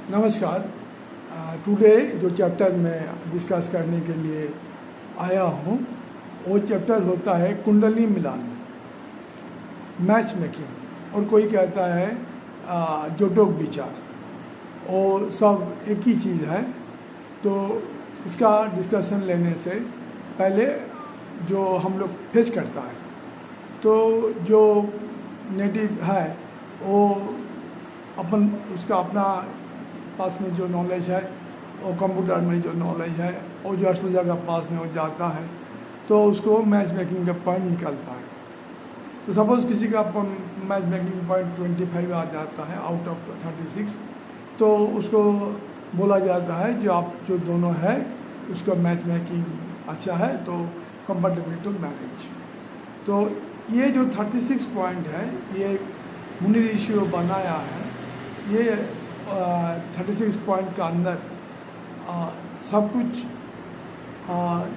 नमस्कार। टुडे जो चैप्टर मैं डिस्कस करने के लिए आया हूँ वो चैप्टर होता है कुंडली मिलान, मैच मेकिंग, और कोई कहता है जोटोक विचार, और सब एक ही चीज़ है। तो इसका डिस्कशन लेने से पहले जो हम लोग फेस करता है, तो जो नेटिव है वो उसका अपना पास में जो नॉलेज है, और कंप्यूटर में जो नॉलेज है, और जो एस्ट्रोलॉजर का पास में वो जाता है तो उसको मैच मेकिंग का पॉइंट निकलता है। तो सपोज़ किसी का मैच मेकिंग पॉइंट 25 आ जाता है आउट ऑफ 36, तो उसको बोला जाता है जो दोनों है उसका मैच मेकिंग अच्छा है, तो कंपैटिबल टू मैरिज। तो ये जो 36 पॉइंट है ये मुनि ऋषियों बनाया है। ये 36 पॉइंट का अंदर सब कुछ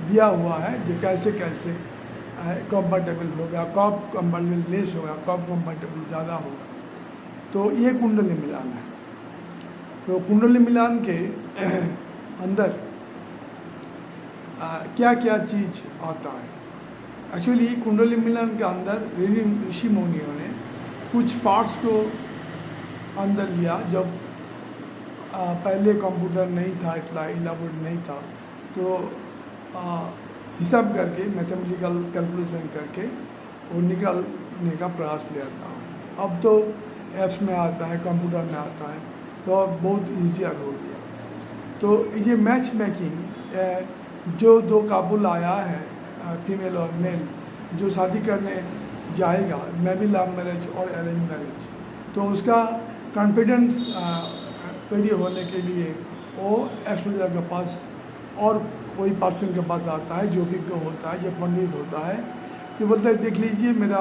दिया हुआ है जो कैसे कैसे कंफर्टेबल होगा, कब कंफर्टेबल लेस होगा, कब कंफर्टेबल ज़्यादा होगा। तो ये कुंडली मिलान है। तो कुंडली मिलान के अंदर क्या क्या चीज़ आता है। एक्चुअली कुंडली मिलान के अंदर ऋषि मुनियों ने कुछ पार्ट्स को अंदर लिया। जब पहले कंप्यूटर नहीं था, इतना इलाबोरेट नहीं था, तो हिसाब करके मैथमेटिकल कैलकुलेशन करके वो निकालने का प्रयास लिया था। अब तो ऐप्स में आता है, कंप्यूटर में आता है, तो अब बहुत ईजियर हो गया। तो ये मैच मेकिंग जो दो काबुल आया है, फीमेल और मेल, जो शादी करने जाएगा, मे बी लव मैरिज और अरेंज मैरिज, तो उसका कॉन्फिडेंस पैदा होने के लिए वो एस्ट्रोलॉजर के पास और कोई पर्सन के पास आता है जो विज्ञ होता है, जो पंडित होता है, जो बोलता है देख लीजिए मेरा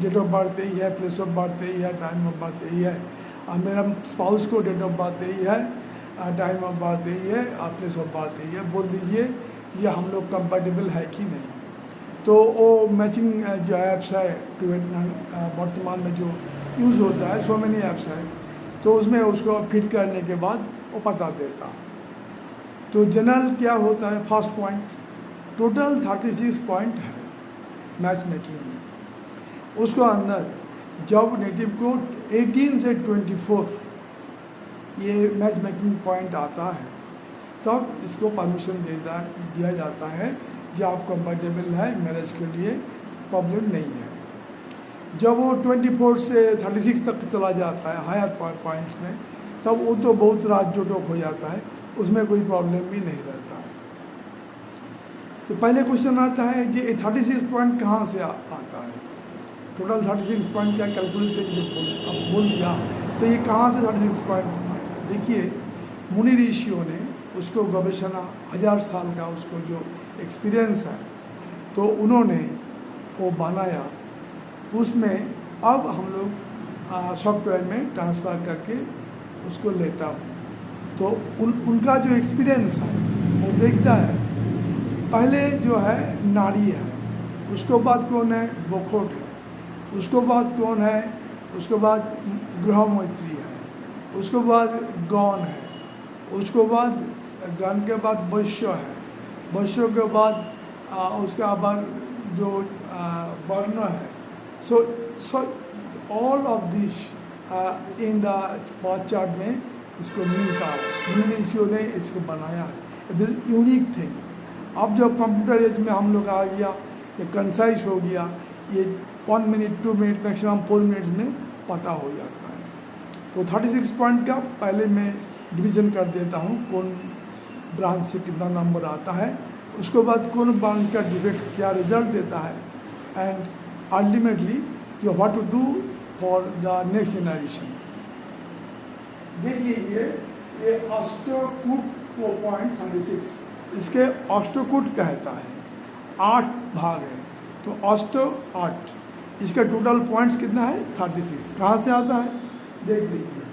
डेट ऑफ बर्थ यही है, प्लेस ऑफ बर्थ यही है, टाइम ऑफ बर्थ यही है, और मेरा स्पाउस को डेट ऑफ बर्थ यही है, टाइम ऑफ बर्थ यही है, और प्लेस ऑफ बर्थ यही है, बोल दीजिए ये हम लोग कंपैटिबल है कि नहीं। तो वो मैचिंग जो ऐप्स है वर्तमान में जो यूज़ होता है, सो मेनी ऐप्स है, तो उसमें उसको फिट करने के बाद वो पता देता। तो जनरल क्या होता है, फर्स्ट पॉइंट, टोटल 36 पॉइंट है मैच मेकिंग में। उसको अंदर जब नेटिव को 18 से 24 ये मैच मेकिंग पॉइंट आता है, तब इसको परमिशन दिया जाता है जब आप कंफर्टेबल है, मैरिज के लिए प्रॉब्लम नहीं है। जब वो 24 से 36 तक चला जाता है हायर पॉइंट्स में, तब वो तो बहुत रात जोटोक हो जाता है, उसमें कोई प्रॉब्लम भी नहीं रहता है। तो पहले क्वेश्चन आता है ये 36 पॉइंट कहाँ से आता है। टोटल 36 पॉइंट का कैलकुलेशन जो बोल दिया, तो ये कहाँ से 36 पॉइंट आता है। देखिए, मुनि ऋषियों ने उसको गवेषणा 1000 साल का उसको जो एक्सपीरियंस है, तो उन्होंने वो बनाया। उसमें अब हम लोग सॉफ्टवेयर में ट्रांसफ़र करके उसको लेता हूँ। तो उनका जो एक्सपीरियंस है वो देखता है, पहले जो है नाड़ी है, उसके बाद कौन है, बोखोट है, उसके बाद कौन है, उसके बाद गृहमैत्री है, उसके बाद गौन है, उसके बाद गण के बाद वैश्य है, वैश्य के बाद उसका बाद जो वर्ण है। So all of this in the path chart में इसको मिलता है। मुनि ऋषियों ने इसको बनाया है, यूनिक थिंग। अब जब कंप्यूटर एज में हम लोग आ गया, ये कंसाइज हो गया, ये 1 मिनट 2 मिनट मैक्सिमम 4 मिनट में पता हो जाता है। तो 36 पॉइंट का पहले मैं डिवीज़न कर देता हूँ, कौन ब्रांच से कितना नंबर आता है, उसके बाद कौन ब्रांच का डिफेक्ट क्या रिजल्ट देता है, and ultimately you what to do for the next generation। देखिए ये ऑस्ट्रोकूट को पॉइंट 36, इसके ऑस्ट्रोकूट कहता है, 8 भाग है, तो ऑस्ट्रो 8, इसका टोटल पॉइंट्स कितना है 36। कहाँ से आता है देख लीजिए,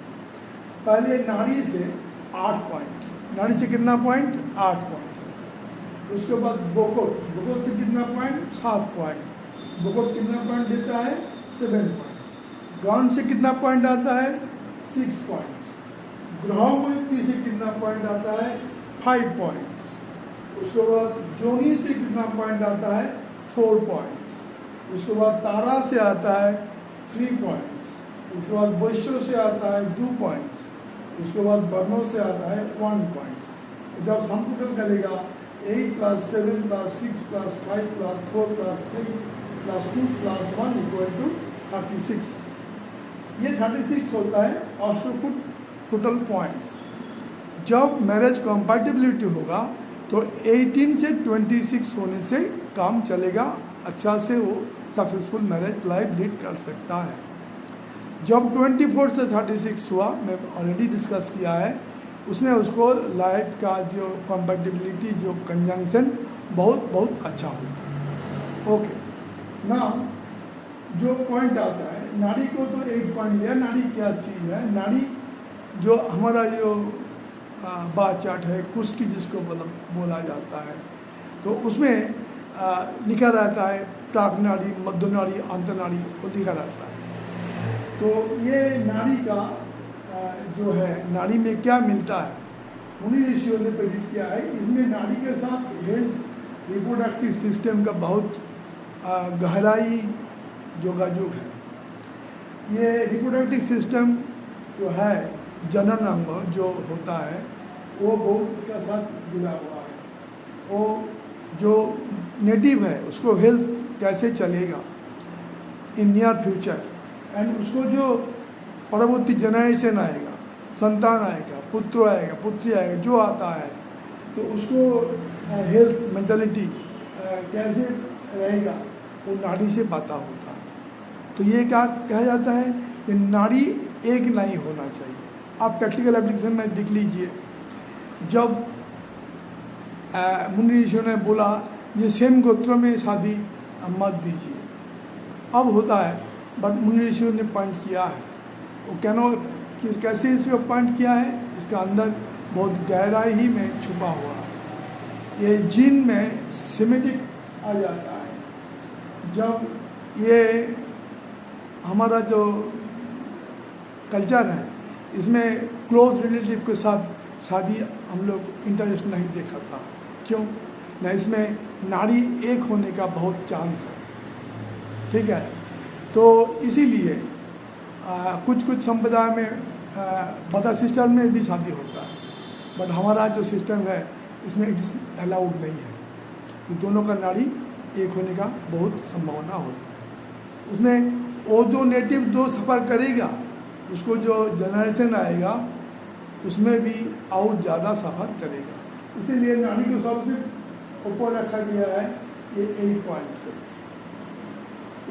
पहले नाड़ी से 8 पॉइंट, नाड़ी से कितना पॉइंट 8 पॉइंट, उसके बाद बोकोट, बोकोट से कितना पॉइंट 7 पॉइंट, बोकोट कितना पॉइंट देता है 7 पॉइंट, गौन से कितना पॉइंट आता है 6 पॉइंट, ग्रहोमैत्री से कितना पॉइंट आता है 5 पॉइंट्स। उसके बाद जोनी से कितना पॉइंट आता है 4 पॉइंट्स। उसके बाद तारा से आता है 3 पॉइंट्स। उसके बाद वैश्य से आता है 2 पॉइंट्स। उसके बाद वर्णों से आता है 1 पॉइंट। जब संपूर्ण करेगा 8 + 7 + 6 + 5 + 4 + 3 + 2 + 1 = 36। ये 36 होता है ऑस्ट्रोपुट टोटल पॉइंट्स। जब मैरिज कंपैटिबिलिटी होगा तो 18 से 26 होने से काम चलेगा, अच्छा से वो सक्सेसफुल मैरिज लाइफ लीड कर सकता है। जब 24 से 36 हुआ, मैं ऑलरेडी डिस्कस किया है, उसमें उसको लाइफ का जो कंपैटिबिलिटी, जो कंजंक्शन बहुत अच्छा होता है। ओके, ना जो पॉइंट आता है नाड़ी को तो 8 पॉइंट लिया। नाड़ी क्या चीज़ है? नाड़ी जो हमारा जो बात चार्ट है, कुष्ठी जिसको बोला जाता है, तो उसमें लिखा रहता है प्राक नाड़ी, मध्य नाड़ी, अंत नाड़ी, वो लिखा रहता है। तो ये नाड़ी का जो है, नाड़ी में क्या मिलता है, मुनि ऋषियों ने प्रेडिक्ट किया है। इसमें नाड़ी के साथ हेल्थ, रिप्रोडक्टिव सिस्टम का बहुत गहराई जोगाजोग है। ये रिप्रोडक्टिव सिस्टम जो है, जनन अंग जो होता है, वो बहुत इसका साथ जुड़ा हुआ है। वो जो नेटिव है उसको हेल्थ कैसे चलेगा इन नियर फ्यूचर, एंड उसको जो परवर्ती जनरेशन आएगा, संतान आएगा, पुत्र आएगा, पुत्री आएगा, जो आता है, तो उसको हेल्थ, मेंटलिटी कैसे रहेगा, वो नाड़ी से पता होता है। तो ये क्या कहा जाता है कि नाड़ी एक नहीं होना चाहिए। आप प्रैक्टिकल एप्लीकेशन में देख लीजिए, जब मुनि ऋषियों ने बोला ये सेम गोत्रों में शादी मत दीजिए, अब होता है, बट मुनि ऋषियों ने पॉइंट किया है, वो कैसे इसको पॉइंट किया है, इसका अंदर बहुत गहराई ही में छुपा हुआ है। ये जीन में सिमेटिक आ जाता है। जब ये हमारा जो कल्चर है, इसमें क्लोज रिलेटिव के साथ शादी हम लोग इंटरेस्ट नहीं दिखाता। क्यों ना? इसमें नाड़ी एक होने का बहुत चांस है, ठीक है। तो इसीलिए कुछ संप्रदाय में ब्रदर सिस्टर में भी शादी होता है, बट हमारा जो सिस्टम है इसमें इट इज अलाउड नहीं है। तो दोनों का नाड़ी एक होने का बहुत संभावना होती है। उसमें वो जो नेटिव दो सफ़र करेगा, उसको जो जनरेशन आएगा उसमें भी और ज़्यादा सफ़र करेगा। इसीलिए नाड़ी को सबसे ऊपर रखा गया है ये 8 पॉइंट से।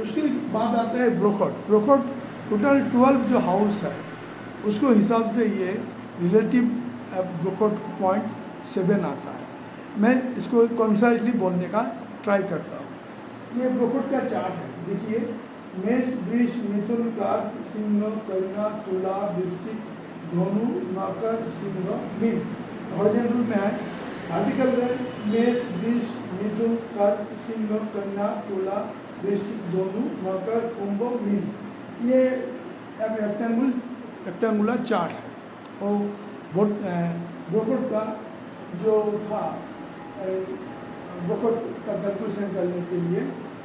उसके बाद आता है ब्रोकट। ब्रोकट टोटल 12 जो हाउस है उसको हिसाब से ये रिलेटिव ब्रोकट पॉइंट 7 आता है। मैं इसको कॉन्साइजली बोलने का ट्राई करता हूँ। ये ब्रोकट का चार्ट है, देखिए, मेष, वृष, मिथुन, कर्क, सिंह, कन्या, तुला, वृश्चिक, धनु, मकर, सिंह, मीन। हॉरिजॉन्टल में है, आर्टिकल में मेष, वृष, मिथुन, कर्क, सिंह, कन्या, तुला, वृश्चिक, धनु, मकर, कुंभ, मीन। ये रेक्टेंगुलर चार्ट है। और ब्रोकट का जो था, ब्रोकट का कैलकुलेशन करने के लिए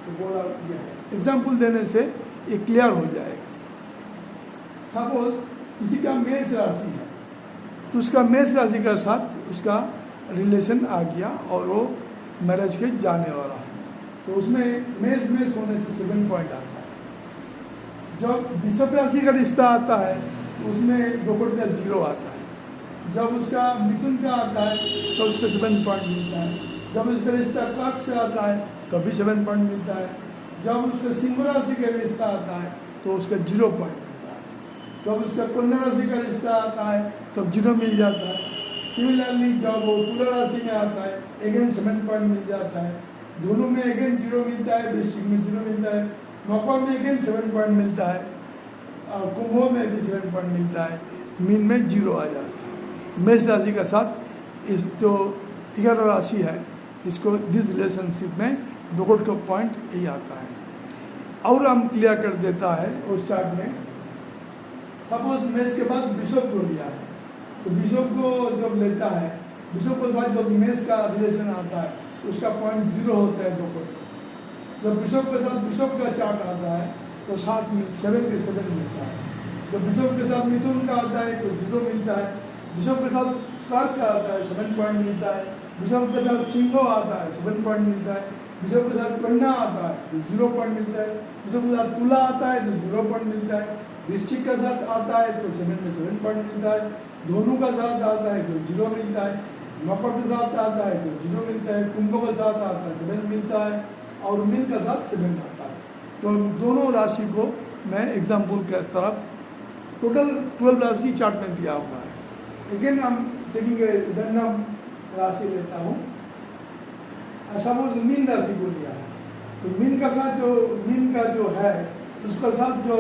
तो बोला गया है। एग्जाम्पल देने से ये क्लियर हो जाएगा। सपोज किसी का मेष राशि है, तो उसका मेष राशि के साथ उसका रिलेशन आ गया और वो मैरिज के जाने वाला है, तो उसमें मेष होने से 7 पॉइंट आता है। जब वृषभ राशि का रिश्ता आता है तो उसमें ब्रोकट का 0 आता है। जब उसका मिथुन का आता है तो उसका 7 पॉइंट मिलता है। जब उसका रिश्ता कर्क से आता है तो भी 7 पॉइंट मिलता है। जब उसका सिंह राशि का रिश्ता आता है तो उसका 0 पॉइंट मिलता है। जब उसका कन्या राशि का रिश्ता आता है तो 0 मिल जाता है। सिमिलरली जब वो तुला राशि में आता है अगेन 7 पॉइंट मिल जाता है। दोनों में अगेन 0 मिलता है, वृश्चिक में 0 मिलता है, मकर में अगेन 7 पॉइंट मिलता है, और कुंभ में भी 7 पॉइंट मिलता है, मीन में 0 आ जाता है। मेष राशि के साथ इस जो 11 राशि है, इसको दिस रिलेशनशिप में ब्रोकट का पॉइंट यही आता है। और हम क्लियर कर देता है उस चार्ट में। सपोज मेष के बाद वृषभ को लिया है, तो बिशप को जब लेता है, बिशप के साथ जब मेष का रिलेशन आता है तो उसका पॉइंट 0 होता है बोकट पर। जब बिशप के साथ बिशप का चार्ट आता है तो 7 के 7 मिलता है। जब बिशप के साथ मिथुन का आता है तो 0 मिलता है। बिशप के साथ कर्क का आता है 7 पॉइंट मिलता है। बिशप के साथ सिंह आता है 7 पॉइंट मिलता है। बिशप के साथ कन्या आता है तो 0 पॉइंट मिलता है। बिशप के साथ तुला आता है तो 0 पॉइंट मिलता है। वृश्चिक का साथ आता है तो 7 में 7 पॉइंट मिलता है। धनु का साथ आता है तो 0 मिलता है। मकर के साथ आता है तो 0 मिलता है। कुंभ के साथ आता है 7 मिलता है और मीन का साथ 7 आता है। तो दोनों राशि को मैं एग्जाम्पल के तरफ टोटल 12 राशि चार्ट में दिया हुआ है। अगेन हम टेकिंग रैंडम राशि लेता हूँ। सपोज मीन राशि को लिया है तो मीन का जो है उसका साथ जो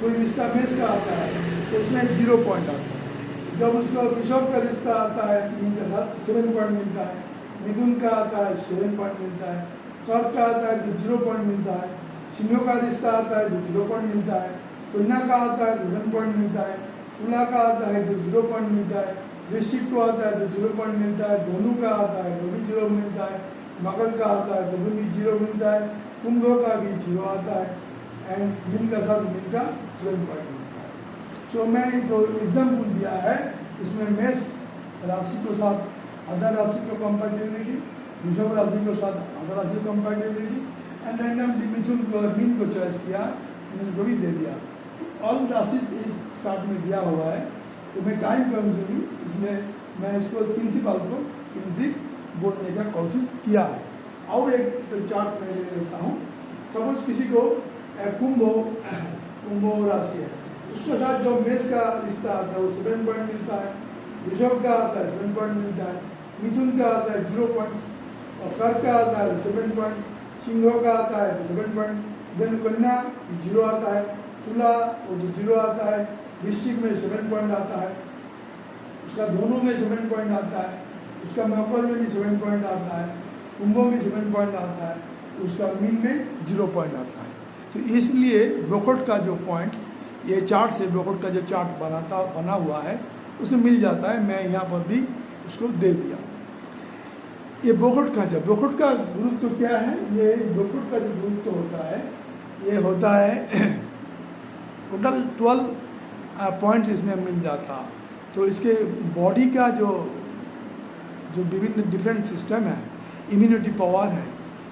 कोई रिश्ता मेष का आता है तो उसमें 0 पॉइंट आता है। जब उसका वृषभ का रिश्ता आता है मीन के साथ 7 पॉइंट मिलता है। मिथुन का आता है 7 पॉइंट मिलता है। कर्क का आता है तो 0 पॉइंट मिलता है। सिंह का रिश्ता आता है तो 0 पॉइंट मिलता है। कन्या का आता है तो 7 पॉइंट मिलता है। तुला का आता है तो 0 पॉइंट मिलता है। वृश्चिक को आता है तो 0 पॉइंट मिलता है। धनु का आता है तो भी 0 मिलता है। मकर का आता है तो भी 0 मिलता है। कुंभ का भी 0 आता है एंड मीन का साथ मीन का 7 पॉइंट मिलता है। तो मैं जो एग्जाम्पल दिया है इसमें मेष राशि के साथ अदर राशि को कंपैटिबिलिटी, वृषभ राशि के साथ अदर राशि को कंपैटिबिलिटी एंड रैंडमली मिथुन को मीन को चॉइस किया, मीन को भी दे दिया। ऑल राशिस इस चार्ट में दिया हुआ है। तो मैं टाइम कंज्यूमिंग इसमें मैं इसको प्रिंसिपल को इन ब्रीफ बोलने का कोशिश किया है। और एक चार्ट मैं ले लेता हूँ। सपोज किसी को कुंभ राशि है, उसके साथ जो मेष का रिश्ता आता है वो 7 पॉइंट मिलता है। वृषभ का आता है 7 पॉइंट मिलता है। मिथुन का आता है 0 पॉइंट और कर्क का आता है 7 पॉइंट। सिंह का आता है 7 पॉइंट। देन कन्या 0 आता है। तुला वो तो 0 आता है। वृश्चिक में 7 पॉइंट आता है। उसका धनु में 7 पॉइंट आता है। उसका मकर में भी 7 पॉइंट आता है। कुंभ में 7 पॉइंट आता है। उसका मीन में 0 पॉइंट आता है। तो इसलिए ब्रोकट का जो पॉइंट ये चार्ट से ब्रोकट का जो चार्ट बना हुआ है उसमें मिल जाता है। मैं यहाँ पर भी उसको दे दिया। ये ब्रोकट का ब्रोकट का गुरुत्व क्या है? ये ब्रोकट का जो गुरुत्व होता है ये होता है टोटल 12 पॉइंट्स इसमें मिल जाता। तो इसके बॉडी का जो विभिन्न डिफरेंट सिस्टम है, इम्यूनिटी पावर है,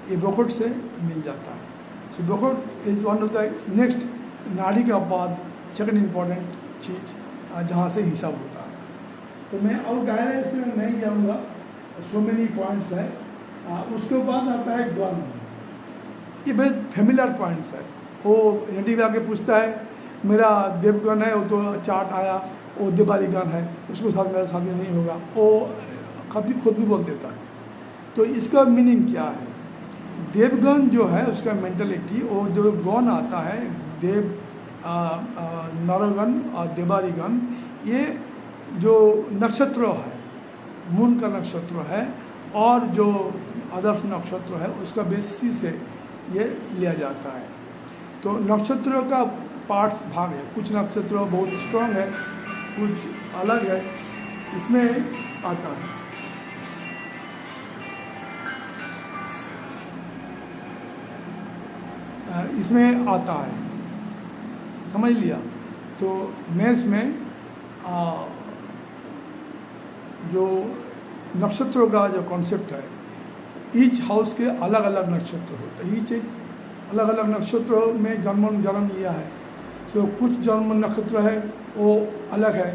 ये ब्रोकट से मिल जाता है। सो ब्रोकट is one of the next नाड़ी के बाद सेकंड इम्पॉर्टेंट चीज़ जहाँ से हिसाब होता है। तो मैं और गहराई से नहीं जाऊँगा, सो मेनी पॉइंट्स है। उसके बाद आता है गन। ये बहुत फेमिलियर पॉइंट्स है। वो नेटिव आके पूछता है मेरा देवगन है, वो तो चार्ट आया वो देवारी गन है, उसके साथ मेरा शादी नहीं होगा, वो कभी खुद भी बोल देता है। तो इसका मीनिंग क्या है? देवगन जो है उसका मेंटलिटी, वो जो गण आता है देव नरगण और देवारीगण, ये जो नक्षत्र है मून का नक्षत्र है और जो आदर्श नक्षत्र है उसका बेसिस से ये लिया जाता है। तो नक्षत्रों का पार्ट्स भाग है। कुछ नक्षत्र बहुत स्ट्रांग है, कुछ अलग है, इसमें आता है। इसमें आता है, समझ लिया। तो मेष में जो नक्षत्रों का जो कॉन्सेप्ट है, ईच हाउस के अलग अलग नक्षत्र होते हैं। ईच अलग अलग नक्षत्रों में जन्म लिया है। तो कुछ जन्म नक्षत्र है वो अलग है,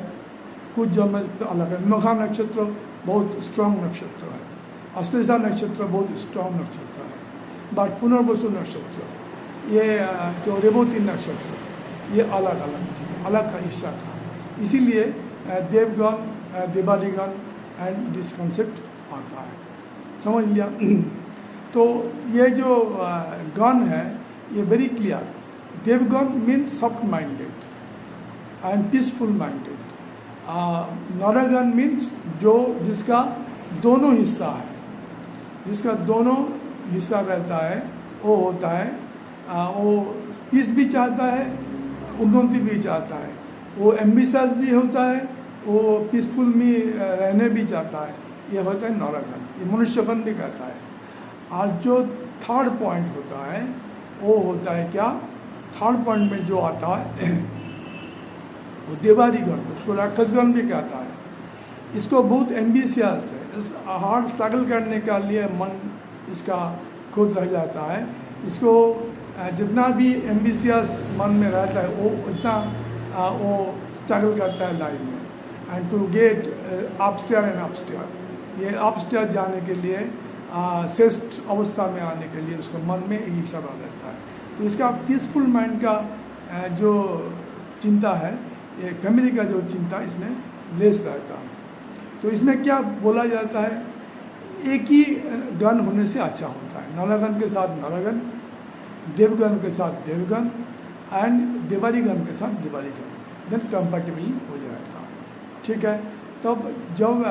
कुछ जन्म अलग है। मघा नक्षत्र बहुत स्ट्रांग नक्षत्र है। अश्लेषा नक्षत्र बहुत स्ट्रांग नक्षत्र है। बट पुनर्वसु नक्षत्र, ये जो रेवती नक्षत्र, ये अलग अलग अलग का हिस्सा था। इसीलिए देवगण, देवारीगण एंड दिस कंसेप्ट आता है, समझ लिया। तो ये जो गण है ये very clear. Devgan means soft minded and peaceful minded. Nargan means जिसका दोनों हिस्सा है, जिसका दोनों हिस्सा रहता है, वो होता है वो पीस भी चाहता है, उन्नति भी चाहता है, वो एम्बिशियस भी होता है वो पीसफुल में रहने भी चाहता है, ये होता है नौरागन, ये मनुष्यगण भी कहता है। और जो थर्ड पॉइंट होता है वो होता है क्या, थर्ड पॉइंट में जो आता है वो देवारीगण, उसको राक्षसगण भी कहता है। इसको बहुत एम्बिशियस है, इस हार्ड स्ट्रगल करने का लिए मन इसका खुद रह जाता है। इसको जितना भी एम्बिशियस मन में रहता है वो उतना वो स्ट्रगल करता है लाइफ में, and to get upstair and upstair, ये अपस्टेयर जाने के लिए श्रेष्ठ अवस्था में आने के लिए उसको मन में यही सब आ रहता है। तो इसका पीसफुल माइंड का जो चिंता है, ये फैमिली का जो चिंता इसमें लेस रहता है। तो इसमें क्या बोला जाता है, एक ही गण होने से अच्छा होता है, नौरागन के साथ नौरागन, देवगण के साथ देवगण एंड देवारीगण के साथ देवारीगण, देन कंपैटिबल हो जाता है। ठीक है, तब जब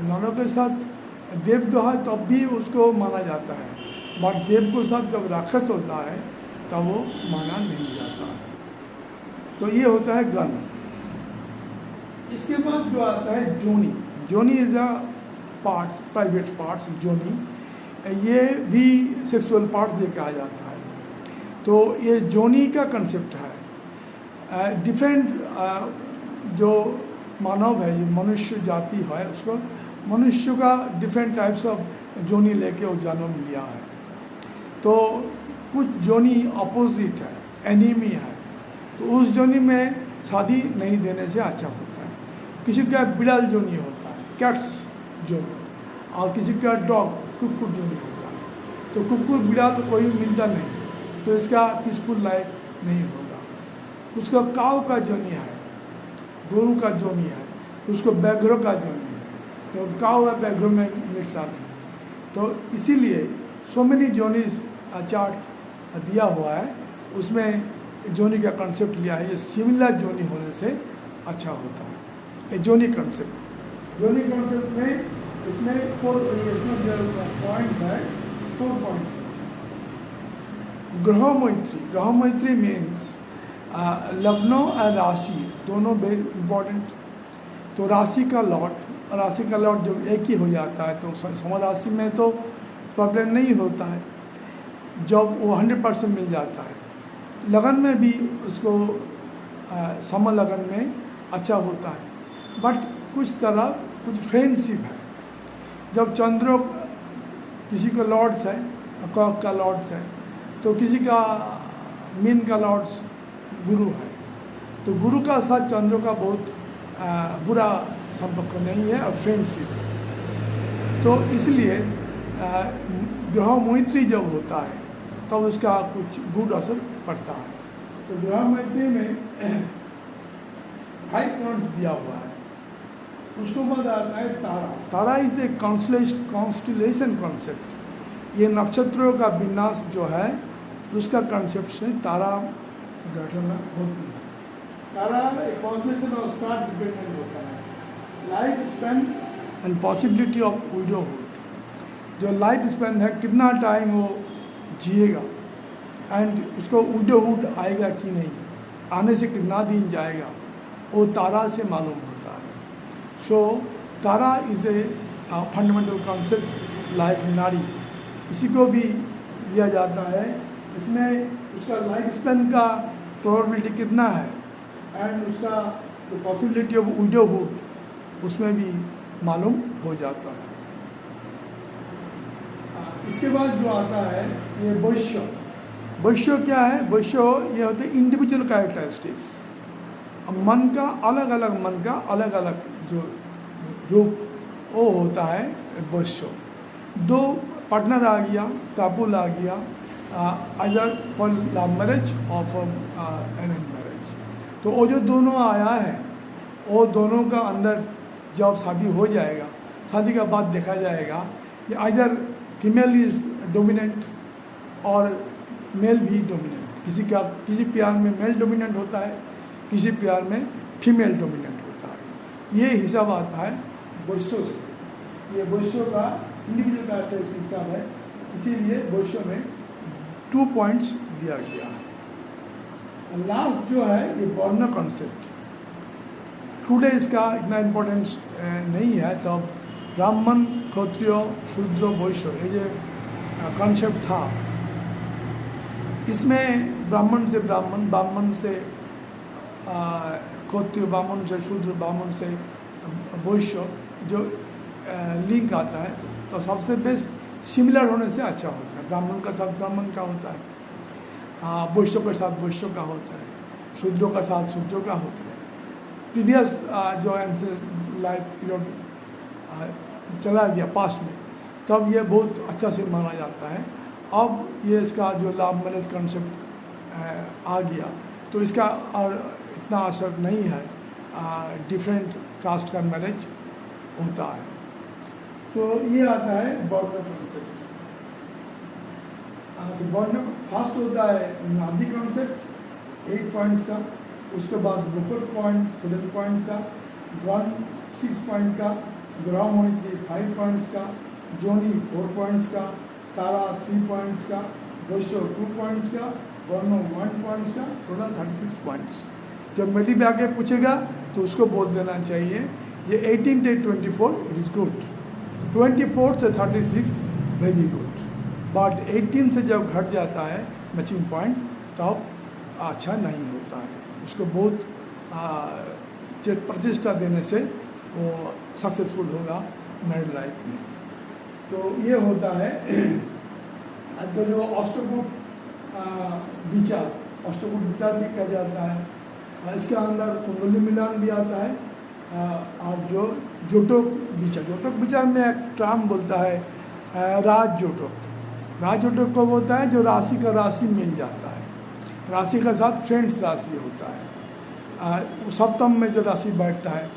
नौरागन के साथ देवगण है तब भी उसको माना जाता है, बट देव के साथ जब राक्षस होता है तब वो माना नहीं जाता है। तो ये होता है गण। इसके बाद जो आता है जोनी, जोनी is a parts, private parts, जोनी, ये भी सेक्सुअल पार्ट्स भी कहा जाता है। तो ये जोनी का कंसेप्ट है, डिफरेंट जो मानव है, ये मनुष्य जाति है, उसको मनुष्य का डिफरेंट टाइप्स ऑफ जोनी लेके वो जन्म लिया है। तो कुछ जोनी अपोजिट है, एनिमी है, तो उस जोनी में शादी नहीं देने से अच्छा होता है। किसी का बिड़ाल जोनी होता है, कैट्स जोनी, और किसी का डॉग कुकुर जोनी होता है। तो कुकुर बिड़ाल तो कोई मिलता नहीं, तो इसका पीसफुल लाइफ नहीं होगा। उसका काऊ का जोनी है, गोरू का जोनी है, उसको बैघ्रों का जोनी है, तो काऊ और बैघ्रों में मिलता नहीं। तो इसीलिए सो मेनी जोनीज चार्ट दिया हुआ है, उसमें जोनी का कंसेप्ट लिया है। ये सिमिलर जोनी होने से अच्छा होता है, ये जोनी कंसेप्ट। जोनी कंसेप्ट में इसमें 4 पॉइंट्स है, 4 पॉइंट्स। ग्रह मैत्री, ग्रह मैत्री मीन्स लग्न और राशि दोनों वेरी इम्पोर्टेंट। तो राशि का लॉट जब एक ही हो जाता है तो समराशि में तो प्रॉब्लम नहीं होता है, जब वो 100% मिल जाता है। लगन में भी उसको सम लगन में अच्छा होता है, बट कुछ फ्रेंडशिप है। जब चंद्र किसी का लॉर्ड्स है, कॉक का लॉर्ड्स है, तो किसी का मीन का लॉर्ड्स गुरु है, तो गुरु का साथ चंद्र का बहुत बुरा संपर्क नहीं है और फ्रेंडशिप है। तो इसलिए ग्रह मैत्री जब होता है तब उसका कुछ गुड असर पड़ता है। तो ग्रह मैत्री में 5 पॉइंट्स दिया हुआ है। उसको बाद आता है तारा। तारा इज ए कॉन्स्टलेशन कॉन्सेप्ट। ये नक्षत्रों का विन्यास जो है उसका कॉन्सेप्ट से तारा गठन होती है। तारा एक कॉन्स्टलेशन और स्टार डिपेंडेंट होता है। Life span and possibility of widowhood, जो लाइफ स्पेन है कितना टाइम वो जिएगा, एंड उसको विडोहुड आएगा कि नहीं, आने से कितना दिन जाएगा, वो तारा से मालूम होता है। So tara is a fundamental concept like nadi, इसी को भी लिया जाता है। इसमें उसका लाइफ स्पेन का प्रोबेबिलिटी कितना है एंड उसका जो पॉसिबिलिटी ऑफ विडोहुड उसमें भी मालूम हो जाता है। इसके बाद जो आता है ये वैश्य। वैश्य क्या है? वैश्य ये होते हैं इंडिविजुअल कैरेक्टरिस्टिक्स, मन का अलग अलग जो रूप वो होता है वैश्य। 2 पार्टनर आ गया, कपल आ गया, आइदर फॉर लव मैरिज और फॉर अरेंज मैरिज। तो वो जो दोनों आया है वो दोनों का अंदर जब शादी हो जाएगा, शादी का बाद देखा जाएगा कि आइदर फीमेल इज डोमिनेंट और मेल भी डोमिनेंट। किसी प्यार में मेल डोमिनेंट होता है, किसी प्यार में फीमेल डोमिनेंट होता है। ये हिसाब आता है वैश्यों से। ये वैश्यों का इंडिविजुअल कैरेक्टरिस्टिक हिसाब है, इसीलिए वैश्यों में 2 पॉइंट्स दिया गया है। लास्ट जो है ये वर्ण कॉन्सेप्ट। टुडे इसका इतना इम्पोर्टेंस नहीं है। तो ब्राह्मण, क्षत्रिय, शूद्र, वैश्य ये जो कॉन्सेप्ट था, इसमें ब्राह्मण से ब्राह्मण, ब्राह्मण से क्षत्रिय, ब्राह्मण से शूद्र, ब्राह्मण से वैश्य जो लिंक आता है, तो सबसे बेस्ट सिमिलर होने से अच्छा होता है। ब्राह्मण का साथ ब्राह्मण का होता है, वैश्य के साथ वैश्य का होता है, शूद्रों का साथ शूद्रों का होता है। प्रीवियस जो एंसेस्टर लाइफ पीरियड चला गया पास्ट में, तब ये बहुत अच्छा से माना जाता है। अब ये इसका जो लव मैरिज कॉन्सेप्ट आ गया, तो इसका और इतना असर नहीं है। डिफरेंट कास्ट का मैरिज होता है। तो ये आता है वर्ण कॉन्सेप्ट। वर्ण फर्स्ट होता है नादि कॉन्सेप्ट 8 पॉइंट्स का, उसके बाद मुकुट पॉइंट 7 पॉइंट्स का, गण 6 पॉइंट का, ब्रह्मोत्री 5 पॉइंट्स का, जोनी 4 पॉइंट्स का, तारा 3 पॉइंट्स का, वैश्य 2 पॉइंट्स का, वर्ण 1 पॉइंट्स का, टोटल 36 पॉइंट्स। जब मेटी पे आके पूछेगा तो उसको बोल देना चाहिए ये 18 से 24 इट इज़ गुड, 24 से 36 वेरी गुड, बट 18 से जब घट जाता है मैचिंग पॉइंट तब अच्छा नहीं होता है। उसको बहुत प्रतिष्ठा देने से वो सक्सेसफुल होगा मैरिड लाइफ में। तो ये होता है आज का जो अष्टकूट विचार, अष्टकूट विचार भी कहा जाता है। इसके अंदर कुंडली मिलान भी आता है और जो जोटक विचार, जोटक विचार में एक टर्म बोलता है राज जोटक। राज जोटक कब होता है? जो राशि का राशि मिल जाता है, राशि का साथ फ्रेंड्स राशि होता है। सप्तम में जो राशि बैठता है,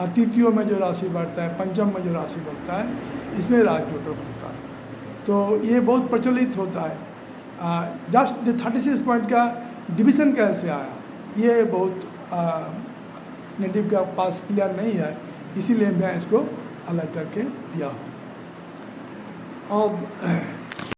तृतीय में जो राशि बैठता है, पंचम में जो राशि बैठता है, इसमें राज जोटक होता है। तो ये बहुत प्रचलित होता है। जस्ट 36 पॉइंट का डिवीज़न कैसे आया, ये बहुत नेटिव के पास क्लियर नहीं है, इसीलिए मैं इसको अलग करके दिया हूँ। अब